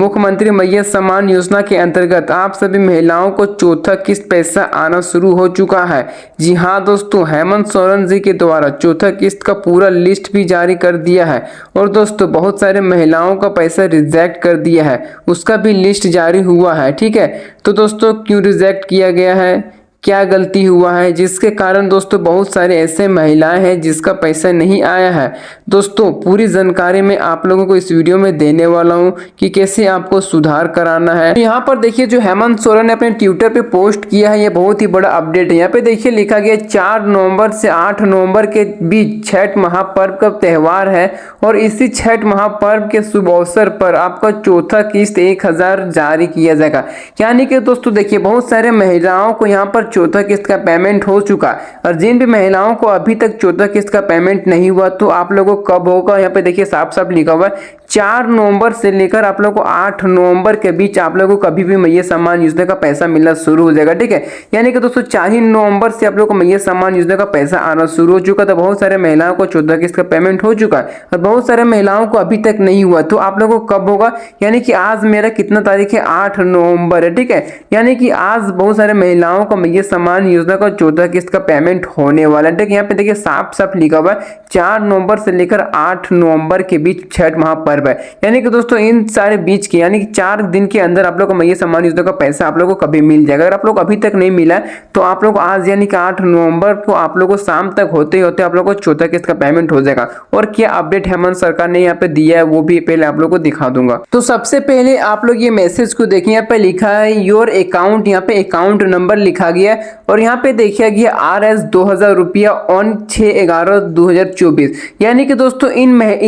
मुख्यमंत्री मैया सम्मान योजना के अंतर्गत आप सभी महिलाओं को चौथा किस्त पैसा आना शुरू हो चुका है। जी हाँ दोस्तों, हेमंत सोरेन जी के द्वारा चौथा किस्त का पूरा लिस्ट भी जारी कर दिया है और दोस्तों बहुत सारे महिलाओं का पैसा रिजेक्ट कर दिया है, उसका भी लिस्ट जारी हुआ है। ठीक है, तो दोस्तों क्यों रिजेक्ट किया गया है, क्या गलती हुआ है जिसके कारण दोस्तों बहुत सारे ऐसे महिलाएं हैं जिसका पैसा नहीं आया है। दोस्तों पूरी जानकारी मैं आप लोगों को इस वीडियो में देने वाला हूं कि कैसे आपको सुधार कराना है। यहाँ पर देखिए जो हेमंत सोरेन ने अपने ट्विटर पे पोस्ट किया है, ये बहुत ही बड़ा अपडेट है। यहाँ पे देखिए लिखा गया 4 नवंबर से 8 नवंबर के बीच छठ महापर्व का त्यौहार है और इसी छठ महापर्व के शुभ अवसर पर आपका चौथा किस्त 1000 जारी किया जाएगा। यानी कि दोस्तों देखिए बहुत सारे महिलाओं को यहाँ पर चौथा किस्त का पेमेंट हो चुका और जिन भी महिलाओं को अभी तक चौथा किस्त का पेमेंट नहीं हुआ तो आप लोगों को कब होगा, यहाँ पे देखिए साफ साफ लिखा हुआ है 4 नवंबर से लेकर आप लोगों को 8 नवंबर के बीच आप लोगों को कभी भी मैया सम्मान योजना का पैसा मिलना शुरू हो जाएगा। ठीक है, यानी कि दोस्तों 4 ही नवंबर से आप लोगों को मैया सम्मान योजना का पैसा आना शुरू हो चुका था। बहुत सारे महिलाओं को चौथा किस्त का पेमेंट हो चुका है और बहुत सारे महिलाओं को अभी तक नहीं हुआ, तो आप लोगों को कब होगा, यानी कि आज मेरा कितना तारीख है, 8 नवंबर है। ठीक है, यानी कि आज बहुत सारे महिलाओं को मैया सम्मान योजना का चौथा किस्त का पेमेंट होने वाला है। ठीक है, यहाँ पे देखिए साफ साफ लिखा हुआ है 4 नवंबर से लेकर 8 नवंबर के बीच छठ महापर्व है। यानी कि दोस्तों इन सारे बीच के यानी कि 4 दिन के अंदर आप लोग को मैया सम्मान योजना का पैसा आप लोग को कभी मिल जाएगा। अगर आप लोग अभी तक नहीं मिला तो आप लोग आज यानी कि 8 नवंबर को आप लोग को शाम तक होते होते आप लोग को चौथा किस्त का पेमेंट हो जाएगा। और क्या अपडेट हेमंत सरकार ने यहाँ पे दिया है वो भी पहले आप लोग को दिखा दूंगा। तो सबसे पहले आप लोग ये मैसेज को देखिए, यहाँ पे लिखा है योर अकाउंट, यहाँ पे अकाउंट नंबर लिखा गया है और यहाँ पे देखिए गया RS 2000 रुपया ऑन 6/11/2024। यानी कि दोस्तों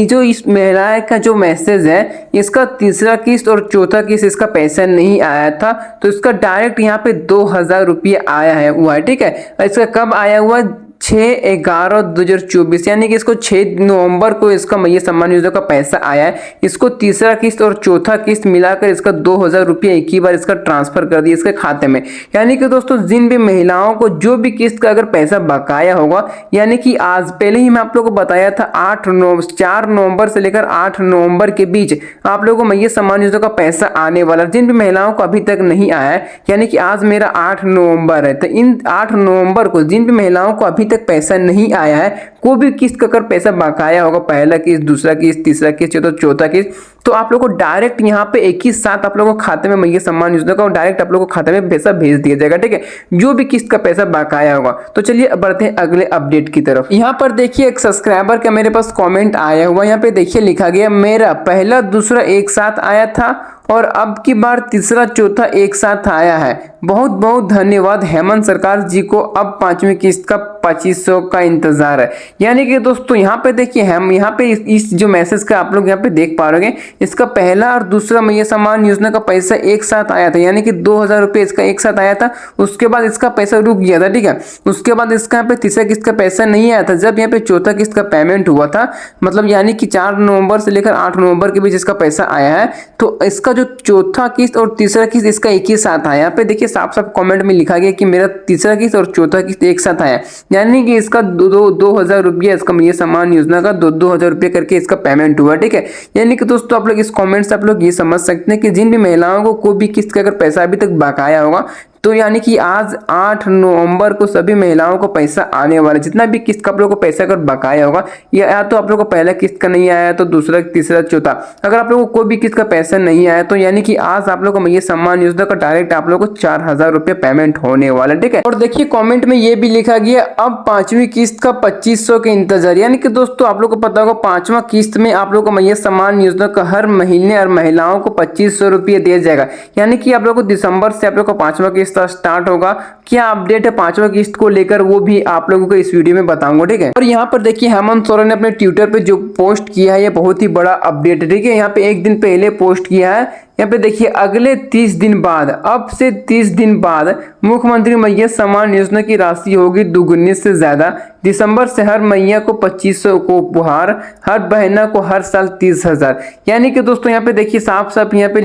जो इस महिला का जो मैसेज है इसका तीसरा किस्त और चौथा किस्त इसका पैसा नहीं आया था, तो इसका डायरेक्ट यहाँ पे 2000 रुपया आया है हुआ है। ठीक है, इसका कब आया हुआ, 6/11/2024, यानी कि इसको 6 नवंबर को इसका मैया सम्मान योजना का पैसा आया है। इसको तीसरा किस्त और चौथा किस्त मिलाकर इसका 2000 रुपया एक ही बार इसका ट्रांसफर कर दिया इसके खाते में। यानी कि दोस्तों जिन भी महिलाओं को जो भी किस्त का अगर पैसा बकाया होगा, यानी कि आज पहले ही मैं आप लोगों को बताया था 4 नवंबर से लेकर 8 नवंबर के बीच आप लोगों को मैया सम्मान योजना का पैसा आने वाला। जिन भी महिलाओं को अभी तक नहीं आया है, यानी कि आज मेरा 8 नवंबर है, तो इन 8 नवंबर को जिन भी महिलाओं को अभी तक पैसा नहीं आया है, कोई भी किस्त का अगर पैसा बकाया होगा, पहला किस्त, दूसरा किस्त, तीसरा किस्त, चौथा किस्त, तो आप लोगों को डायरेक्ट यहाँ पे एक ही साथ आप लोगों को खाते में मैया सम्मान योजना का डायरेक्ट आप लोगों को खाते में पैसा भेज दिया जाएगा। ठीक है, जो भी किस्त का पैसा बकाया होगा। तो चलिए बढ़ते हैं अगले अपडेट की तरफ। यहाँ पर देखिए एक सब्सक्राइबर का मेरे पास कमेंट आया हुआ, यहाँ पे देखिए लिखा गया मेरा पहला दूसरा एक साथ आया था और अब की बार तीसरा चौथा एक साथ आया है। बहुत बहुत धन्यवाद हेमंत सरकार जी को, अब 5वीं किस्त का 2500 का इंतजार है। यानी कि दोस्तों यहाँ पे देखिए हम यहाँ पे इस जो मैसेज का आप लोग यहाँ पे देख पा रहे हैं, इसका पहला और दूसरा मैया सम्मान योजना का पैसा एक साथ आया था, यानी कि 2000 रुपये इसका एक साथ आया था। उसके बाद इसका पैसा रुक गया था। ठीक है, उसके बाद इसका यहाँ पे तीसरा किस्त का पैसा नहीं आया था। जब यहाँ पे चौथा किस्त का पेमेंट हुआ था, मतलब यानी कि 4 नवंबर से लेकर 8 नवंबर के बीच इसका पैसा आया है, तो इसका जो चौथा किस्त और तीसरा किस्त इसका एक ही साथ आया। यहाँ पे देखिए साफ साफ कमेंट में लिखा गया कि मेरा तीसरा किस्त और चौथा किस्त एक साथ आया, यानी कि इसका 2000 रुपया इसका मैया सम्मान योजना का 2000 रुपये करके इसका पेमेंट हुआ। ठीक है, यानी कि दोस्तों आप लोग इस कमेंट से आप लोग ये समझ सकते हैं कि जिन भी महिलाओं को कोई भी किस्त का अगर पैसा अभी तक बकाया होगा, तो यानी कि आज 8 नवंबर को सभी महिलाओं को पैसा आने वाला है। जितना भी किस्त का आप लोगों को पैसा अगर बकाया होगा, या तो आप लोगों को पहला किस्त का नहीं आया तो दूसरा, तीसरा, चौथा, अगर आप लोगों को कोई भी किस्त का पैसा नहीं आया तो यानी कि आज आप लोगों को मैया सम्मान योजना का डायरेक्ट आप लोगों को 4000 रुपये पेमेंट होने वाला। ठीक है, और देखिए कॉमेंट में ये भी लिखा गया अब 5वीं किस्त का 2500 के इंतजार। यानी कि दोस्तों आप लोग को पता होगा 5वां किस्त में आप लोग को मैया सम्मान योजना का हर महीने और महिलाओं को 2500 रुपये दिया जाएगा। यानी कि आप लोग को दिसंबर से आप लोग को 5वां किस्त स्टार्ट होगा। क्या अपडेट है 5वां किस्त को लेकर वो भी आप लोगों को इस वीडियो में बताऊंगा। ठीक है, और यहाँ पर देखिए हेमंत सोरेन ने अपने ट्विटर पे जो पोस्ट किया है ये बहुत ही बड़ा अपडेट है। ठीक है, यहाँ पे एक दिन पहले पोस्ट किया है, यहाँ पे देखिए अगले 30 दिन बाद, अब से 30 दिन बाद मुख्यमंत्री मैया सम्मान योजना की राशि होगी दुगुनी से ज्यादा। दिसंबर से हर मैया को 2500 को उपहार, हर बहना को हर साल 30,000। यानी कि दोस्तों यहाँ पे देखिए साफ साफ यहाँ पे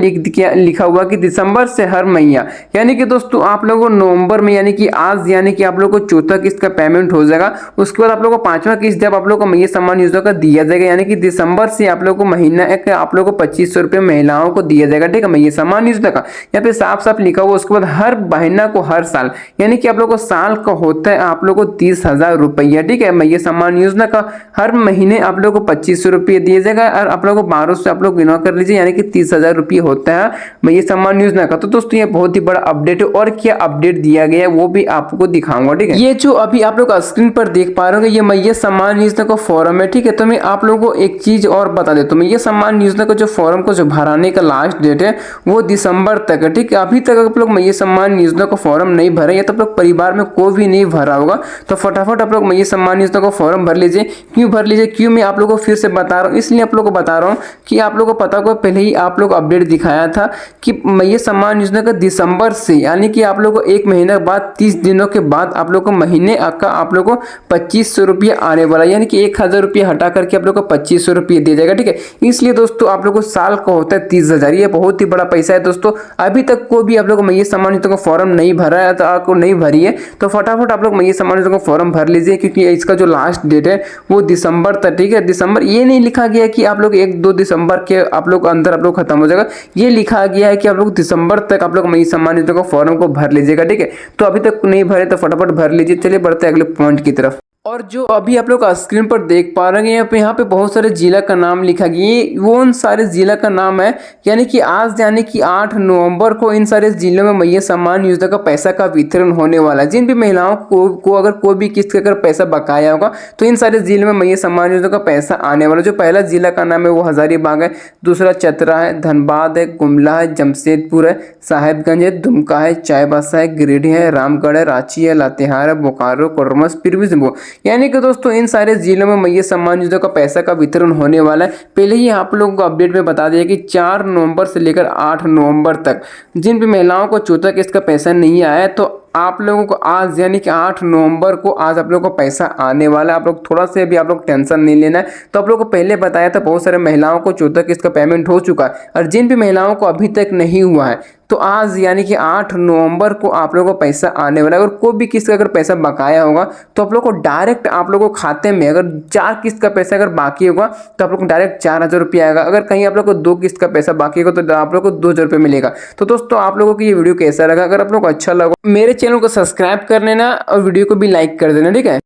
लिखा हुआ कि दिसंबर से हर मैया, यानी कि दोस्तों दोस्तों आप लोगों को नवंबर में यानी कि आज यानी कि आप लोगों को चौथा किस्त का पेमेंट हो जाएगा। उसके बाद आप लोगों को पांचवा किस्त जब आप लोगों को ये सम्मान योजना का दिया जाएगा यानी कि दिसंबर से आप लोगों को महीना एक आप लोगों को 2500 रुपये महिलाओं को दिया जाएगा। ठीक है, ये सम्मान योजना का यहाँ पे साफ साफ लिखा हुआ। उसके बाद हर महीना को हर साल यानी कि आप लोगों को साल का होता है आप लोगों को 30,000 रुपया। ठीक है, ये सम्मान योजना का हर महीने आप लोगों को 2500 रुपये दिया जाएगा और आप लोगों को 12 से आप लोग गिनवा कर लीजिए यानी कि 30,000 रुपये होता है ये सम्मान योजना का। तो दोस्तों ये बहुत ही बड़ा अपडेट है और क्या अपडेट दिया गया है वो भी आपको दिखाऊंगा। ठीक है, ये जो अभी आप लोग स्क्रीन पर देख पा रहे हो ये मैं ये सम्मान योजना का फॉर्म है। ठीक है, तो मैं आप लोगों को एक चीज और बता देता हूँ। ये सम्मान योजना का जो फॉर्म को जो भराने का लास्ट डेट है वो दिसंबर तक है। ठीक है, अभी तक आप लोग ये सम्मान योजना का फॉर्म नहीं भरे या तो आप लोग परिवार में कोई भी नहीं भरा होगा तो फटाफट आप लोग ये सम्मान योजना का फॉर्म भर लीजिए। क्यों भर लीजिए, क्यों मैं आप लोगों को फिर से बता रहा हूँ, इसलिए आप लोगों को बता रहा हूँ कि आप लोगों को पता होगा पहले ही आप लोग अपडेट दिखाया था कि ये सम्मान योजना का दिसंबर से यानी कि आप लोग को एक महीना बाद 30 दिनों के बाद आप लोग को महीने का आप लोग को 2500 रुपये आने वाला यानी कि 1000 रुपये हटा करके आप लोग को 2500 रुपये दिया जाएगा। ठीक है, इसलिए दोस्तों आप लोग को साल का होता है 30,000। ये बहुत ही बड़ा पैसा है दोस्तों। अभी तक कोई भी आप लोग ये सम्मान योजना का फॉर्म नहीं भरा है तो आपको नहीं भरी है तो फटाफट आप लोग ये सम्मान योजना का फॉर्म भर लीजिए क्योंकि इसका जो लास्ट डेट है वो दिसंबर तक। ठीक है, दिसंबर ये नहीं लिखा गया कि आप लोग 1-2 दिसंबर के आप लोग अंदर आप लोग खत्म हो जाएगा। ये लिखा गया है कि आप लोग दिसंबर तक आप लोग ये सम्मान योजना का फॉर्म को भर लीजिएगा। ठीक है, तो अभी तक नहीं भरे तो फटाफट भर लीजिए। चलिए बढ़ते हैं अगले पॉइंट की तरफ। और जो अभी आप लोग स्क्रीन पर देख पा रहे हैं यहाँ पे बहुत सारे जिला का नाम लिखा गया। ये वो उन सारे जिला का नाम है यानी कि आज यानी कि 8 नवंबर को इन सारे जिलों में ये सम्मान योजना का पैसा का वितरण होने वाला है। जिन भी महिलाओं को अगर कोई भी किस्त का अगर पैसा बकाया होगा तो इन सारे जिलों में ये सम्मान योजना का पैसा आने वाला। जो पहला जिला का नाम है वो हजारीबाग है, दूसरा चतरा है, धनबाद है, गुमला है, जमशेदपुर है, साहेबगंज है, दुमका है, चाईबासा है, गिरिडीह है, रामगढ़ है, रांची है, लातेहार है, बोकारो, कोरबा, पीलीभीत यानी कि दोस्तों इन सारे जिलों में ये सम्मान योजना का पैसा का वितरण होने वाला है। पहले ही आप लोगों को अपडेट में बता दिया कि 4 नवंबर से लेकर 8 नवंबर तक जिन भी महिलाओं को चौथा किस्त का पैसा नहीं आया है तो आप लोगों को आज यानी कि 8 नवंबर को आज आप लोगों को पैसा आने वाला है। आप लोग थोड़ा से भी आप लोग टेंशन नहीं लेना है। तो आप लोगों को पहले बताया था बहुत सारे महिलाओं को चौथा किस्त का पेमेंट हो चुका है और जिन भी महिलाओं को अभी तक नहीं हुआ है तो आज यानी कि 8 नवंबर को आप लोगों को पैसा आने वाला है। अगर कोई भी किस्त का अगर पैसा बकाया होगा तो आप लोग को डायरेक्ट आप लोगों को खाते में अगर 4 किस्त का पैसा अगर बाकी होगा तो आप लोग को डायरेक्ट 4,000 रुपये आएगा। अगर कहीं आप लोग को 2 किस्त का पैसा बाकी होगा तो आप लोग को 2,000 रुपये मिलेगा। तो दोस्तों आप लोगों को ये वीडियो कैसा लगा, अगर आप लोग को अच्छा लगा मेरे चैनल को सब्सक्राइब कर लेना और वीडियो को भी लाइक कर देना। ठीक है।